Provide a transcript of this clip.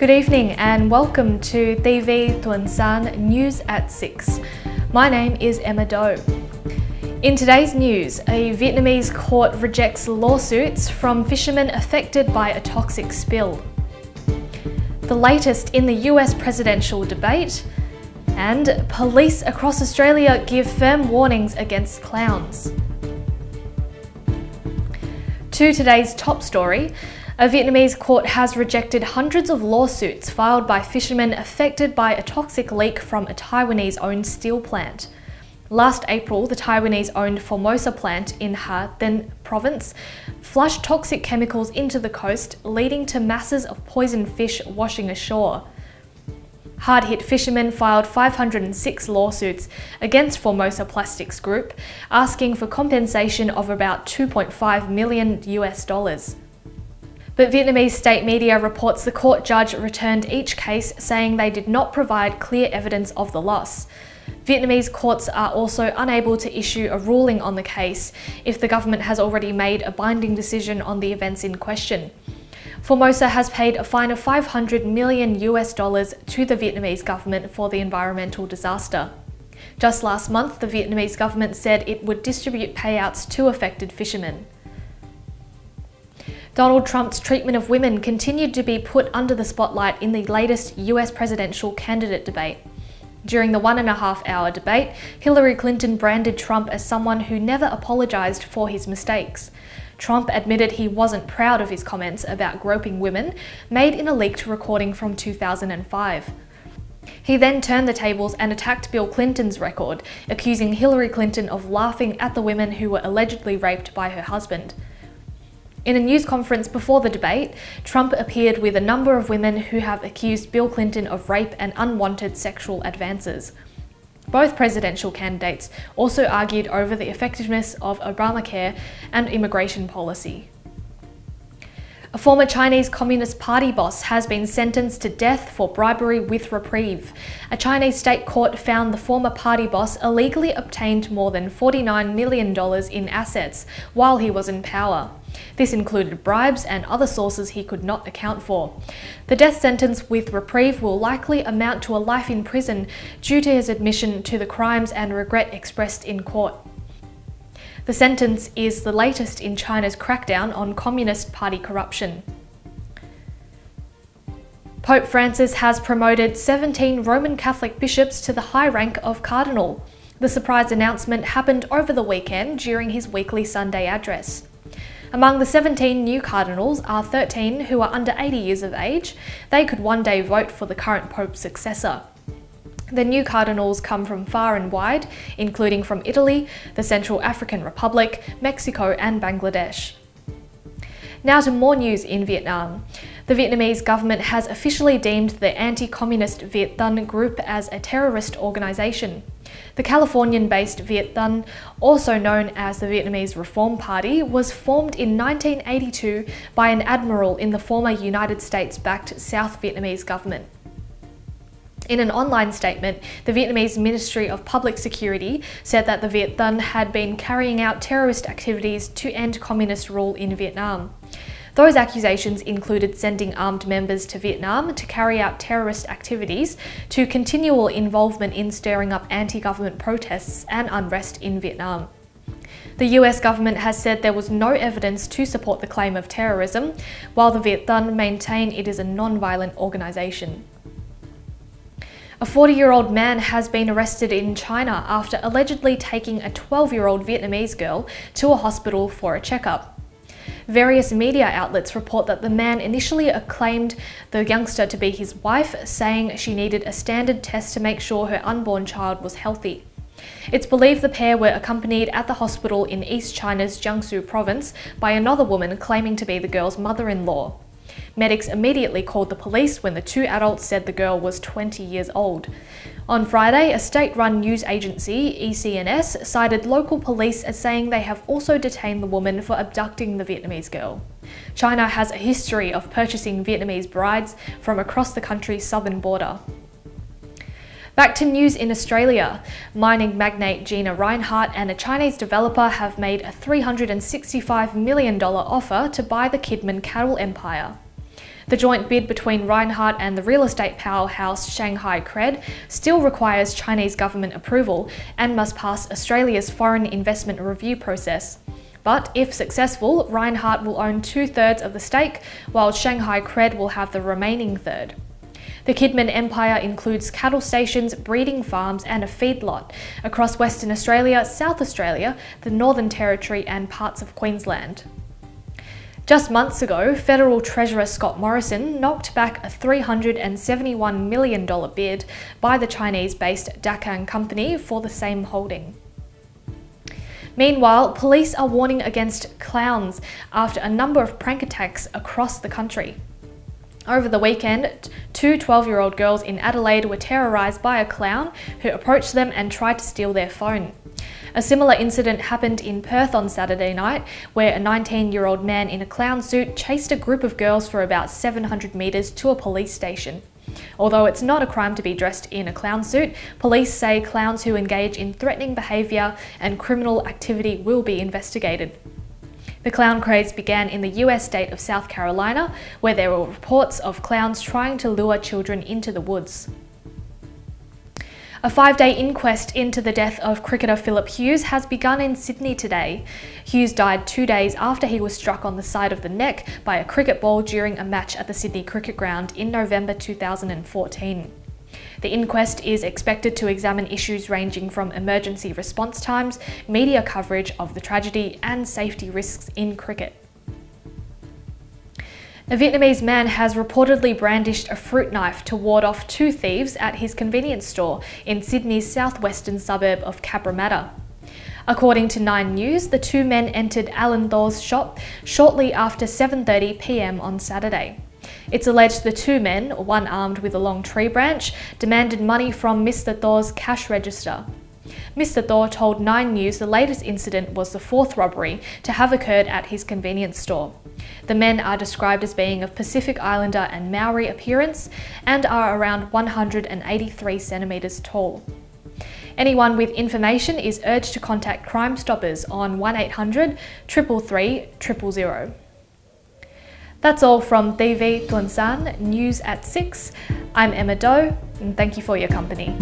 Good evening and welcome to TiVi Tuan-san News at 6. My name is Emma Doe. In today's news, a Vietnamese court rejects lawsuits from fishermen affected by a toxic spill. The latest in the US presidential debate, and police across Australia give firm warnings against clowns. To today's top story, a Vietnamese court has rejected hundreds of lawsuits filed by fishermen affected by a toxic leak from a Taiwanese-owned steel plant. Last April, the Taiwanese-owned Formosa plant in Ha Tinh province flushed toxic chemicals into the coast, leading to masses of poisoned fish washing ashore. Hard-hit fishermen filed 506 lawsuits against Formosa Plastics Group, asking for compensation of about $2.5 million. But Vietnamese state media reports the court judge returned each case, saying they did not provide clear evidence of the loss. Vietnamese courts are also unable to issue a ruling on the case if the government has already made a binding decision on the events in question. Formosa has paid a fine of $500 million to the Vietnamese government for the environmental disaster. Just last month, the Vietnamese government said it would distribute payouts to affected fishermen. Donald Trump's treatment of women continued to be put under the spotlight in the latest US presidential candidate debate. During the 1.5-hour debate, Hillary Clinton branded Trump as someone who never apologized for his mistakes. Trump admitted he wasn't proud of his comments about groping women, made in a leaked recording from 2005. He then turned the tables and attacked Bill Clinton's record, accusing Hillary Clinton of laughing at the women who were allegedly raped by her husband. In a news conference before the debate, Trump appeared with a number of women who have accused Bill Clinton of rape and unwanted sexual advances. Both presidential candidates also argued over the effectiveness of Obamacare and immigration policy. A former Chinese Communist Party boss has been sentenced to death for bribery with reprieve. A Chinese state court found the former party boss illegally obtained more than $49 million in assets while he was in power. This included bribes and other sources he could not account for. The death sentence with reprieve will likely amount to a life in prison due to his admission to the crimes and regret expressed in court. The sentence is the latest in China's crackdown on Communist Party corruption. Pope Francis has promoted 17 Roman Catholic bishops to the high rank of Cardinal. The surprise announcement happened over the weekend during his weekly Sunday address. Among the 17 new cardinals are 13 who are under 80 years of age. They could one day vote for the current Pope's successor. The new cardinals come from far and wide, including from Italy, the Central African Republic, Mexico and Bangladesh. Now to more news in Vietnam. The Vietnamese government has officially deemed the anti-communist Viet Thanh group as a terrorist organisation. The Californian-based Viet Thanh, also known as the Vietnamese Reform Party, was formed in 1982 by an admiral in the former United States-backed South Vietnamese government. In an online statement, the Vietnamese Ministry of Public Security said that the Viet Thanh had been carrying out terrorist activities to end communist rule in Vietnam. Those accusations included sending armed members to Vietnam to carry out terrorist activities, to continual involvement in stirring up anti-government protests and unrest in Vietnam. The US government has said there was no evidence to support the claim of terrorism, while the Viet Thanh maintain it is a non-violent organisation. A 40-year-old man has been arrested in China after allegedly taking a 12-year-old Vietnamese girl to a hospital for a checkup. Various media outlets report that the man initially acclaimed the youngster to be his wife, saying she needed a standard test to make sure her unborn child was healthy. It's believed the pair were accompanied at the hospital in East China's Jiangsu province by another woman claiming to be the girl's mother-in-law. Medics immediately called the police when the two adults said the girl was 20 years old. On Friday, a state-run news agency, ECNS, cited local police as saying they have also detained the woman for abducting the Vietnamese girl. China has a history of purchasing Vietnamese brides from across the country's southern border. Back to news in Australia. Mining magnate Gina Rinehart and a Chinese developer have made a $365 million offer to buy the Kidman cattle empire. The joint bid between Reinhardt and the real estate powerhouse Shanghai Cred still requires Chinese government approval and must pass Australia's foreign investment review process. But if successful, Reinhardt will own 2/3 of the stake, while Shanghai Cred will have the remaining third. The Kidman Empire includes cattle stations, breeding farms and a feedlot across Western Australia, South Australia, the Northern Territory and parts of Queensland. Just months ago, Federal Treasurer Scott Morrison knocked back a $371 million bid by the Chinese-based Dakan company for the same holding. Meanwhile, police are warning against clowns after a number of prank attacks across the country. Over the weekend, two 12-year-old girls in Adelaide were terrorised by a clown who approached them and tried to steal their phone. A similar incident happened in Perth on Saturday night, where a 19-year-old man in a clown suit chased a group of girls for about 700 metres to a police station. Although it's not a crime to be dressed in a clown suit, police say clowns who engage in threatening behaviour and criminal activity will be investigated. The clown craze began in the US state of South Carolina, where there were reports of clowns trying to lure children into the woods. A 5-day inquest into the death of cricketer Phillip Hughes has begun in Sydney today. Hughes died 2 days after he was struck on the side of the neck by a cricket ball during a match at the Sydney Cricket Ground in November 2014. The inquest is expected to examine issues ranging from emergency response times, media coverage of the tragedy, and safety risks in cricket. A Vietnamese man has reportedly brandished a fruit knife to ward off 2 thieves at his convenience store in Sydney's southwestern suburb of Cabramatta. According to 9 News, the 2 men entered Alan Thor's shop shortly after 7:30 p.m. on Saturday. It's alleged the 2 men, one armed with a long tree branch, demanded money from Mr. Thor's cash register. Mr. Thor told 9 News the latest incident was the 4th robbery to have occurred at his convenience store. The men are described as being of Pacific Islander and Maori appearance and are around 183 centimetres tall. Anyone with information is urged to contact Crime Stoppers on 1800 333 000. That's all from TiVi, Tuan-san, News at 6. I'm Emma Doe, and thank you for your company.